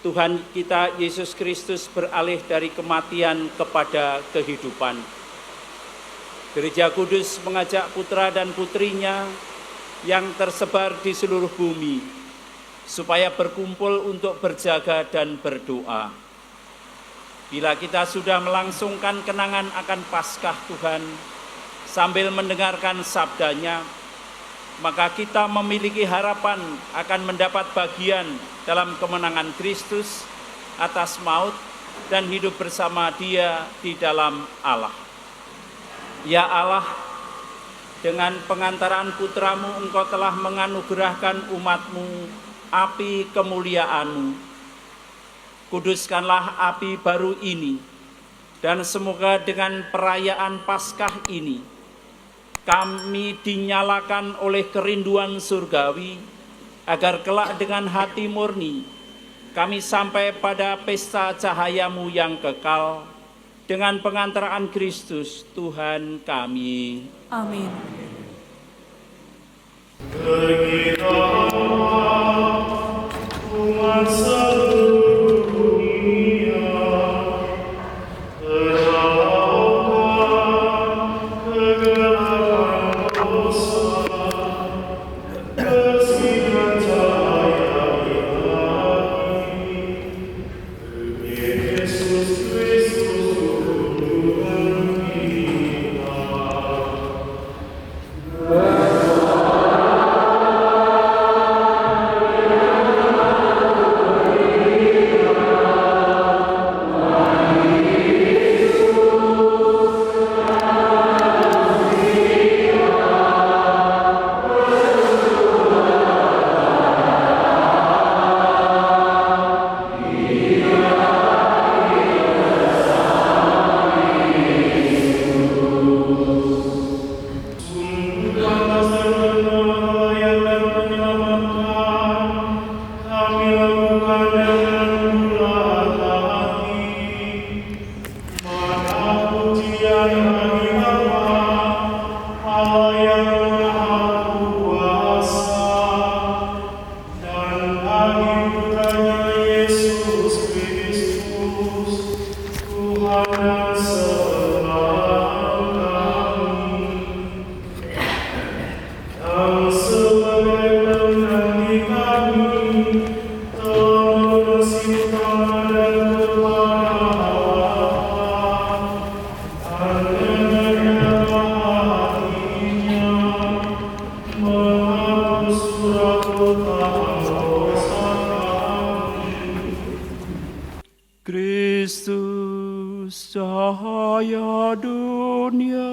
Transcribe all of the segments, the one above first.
Tuhan kita Yesus Kristus beralih dari kematian kepada kehidupan. Gereja Kudus mengajak putra dan putrinya yang tersebar di seluruh bumi supaya berkumpul untuk berjaga dan berdoa. Bila kita sudah melangsungkan kenangan akan Paskah Tuhan sambil mendengarkan sabdanya, maka kita memiliki harapan akan mendapat bagian dalam kemenangan Kristus atas maut dan hidup bersama Dia di dalam Allah. Ya Allah, dengan pengantaran putra-Mu Engkau telah menganugerahkan umat-Mu api kemuliaan-Mu. Kuduskanlah api baru ini, dan semoga dengan perayaan Paskah ini, kami dinyalakan oleh kerinduan surgawi, agar kelak dengan hati murni, kami sampai pada pesta cahaya-Mu yang kekal, dengan pengantaraan Kristus Tuhan kami. Amin. Umat seluruh dunia, terlalukan kegelapan dosa, bersihkan cahaya ilahi, demi Yesus Kristus Tuhan kita. Kristus cahaya dunia.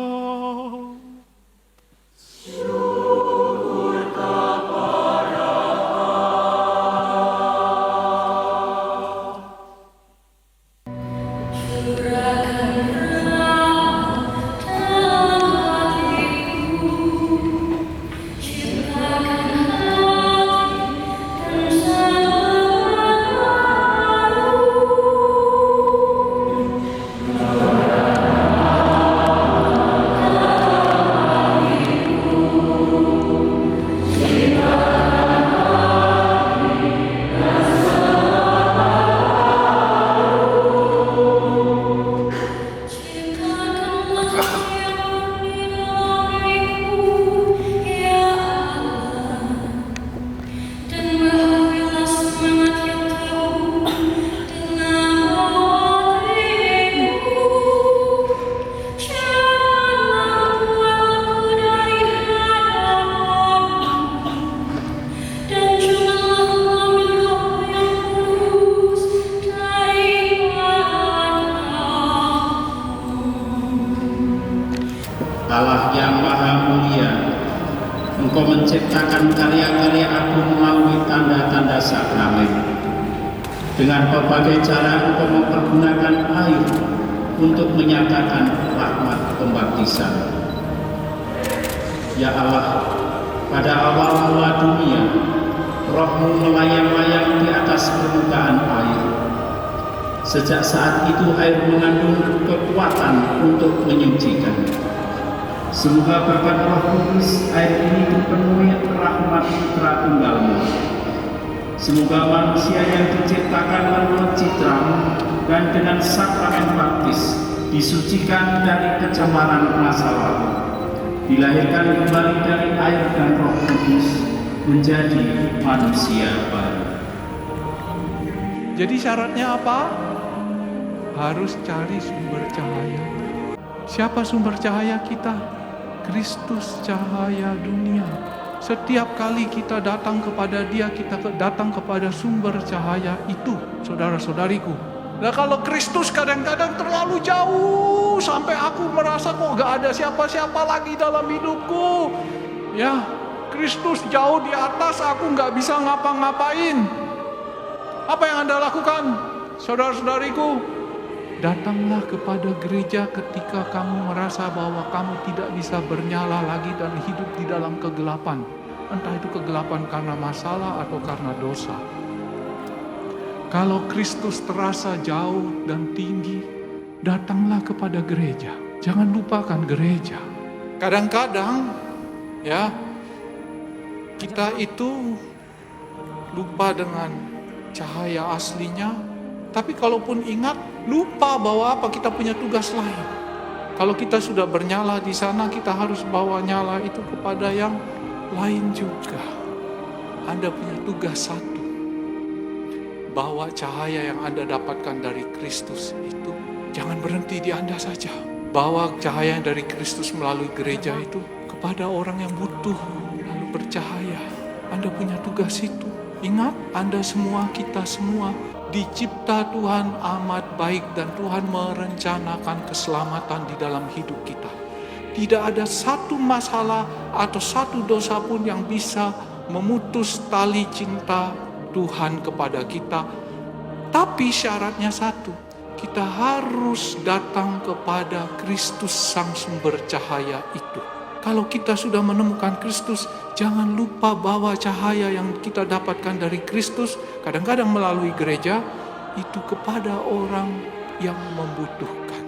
Allah yang maha mulia, Engkau menciptakan karya-karya agung melalui tanda-tanda sakramen. Dengan berbagai cara Engkau mempergunakan air untuk menyatakan rahmat pembaptisan. Ya Allah, pada awal mula dunia, Roh-Mu melayang-layang di atas permukaan air. Sejak saat itu air mengandung kekuatan untuk menyucikan. Semoga berkat Roh Kudus air ini dipenuhi rahmat Putra Tunggal-Mu, Semoga manusia yang diciptakan menurut citramu dan dengan sakramen baptis disucikan dari kecemaran masa lalu, dilahirkan kembali dari air dan Roh Kudus menjadi manusia baru. Jadi syaratnya apa? Harus cari sumber cahaya. Siapa sumber cahaya kita? Kristus cahaya dunia. Setiap kali kita datang kepada Dia, kita datang kepada sumber cahaya itu, saudara-saudariku. Nah kalau Kristus kadang-kadang terlalu jauh sampai aku merasa kok gak ada siapa-siapa lagi dalam hidupku. Ya, Kristus jauh di atas, aku gak bisa ngapa-ngapain. Apa yang Anda lakukan, saudara-saudariku? Datanglah kepada gereja ketika kamu merasa bahwa kamu tidak bisa bernyala lagi dan hidup di dalam kegelapan. Entah itu kegelapan karena masalah atau karena dosa. Kalau Kristus terasa jauh dan tinggi, datanglah kepada gereja. Jangan lupakan gereja. Kadang-kadang, ya, kita itu lupa dengan cahaya aslinya. Tapi kalaupun ingat, lupa bahwa kita punya tugas lain. Kalau kita sudah bernyala di sana, kita harus bawa nyala itu kepada yang lain juga. Anda punya tugas satu. Bawa cahaya yang Anda dapatkan dari Kristus itu, jangan berhenti di Anda saja. Bawa cahaya dari Kristus melalui gereja itu kepada orang yang butuh, lalu bercahaya. Anda punya tugas itu. Ingat, Anda semua, kita semua dicipta Tuhan amat baik dan Tuhan merencanakan keselamatan di dalam hidup kita. Tidak ada satu masalah atau satu dosa pun yang bisa memutus tali cinta Tuhan kepada kita. Tapi syaratnya satu, kita harus datang kepada Kristus sang sumber cahaya itu. Kalau kita sudah menemukan Kristus, jangan lupa bawa cahaya yang kita dapatkan dari Kristus, kadang-kadang melalui gereja, itu kepada orang yang membutuhkan.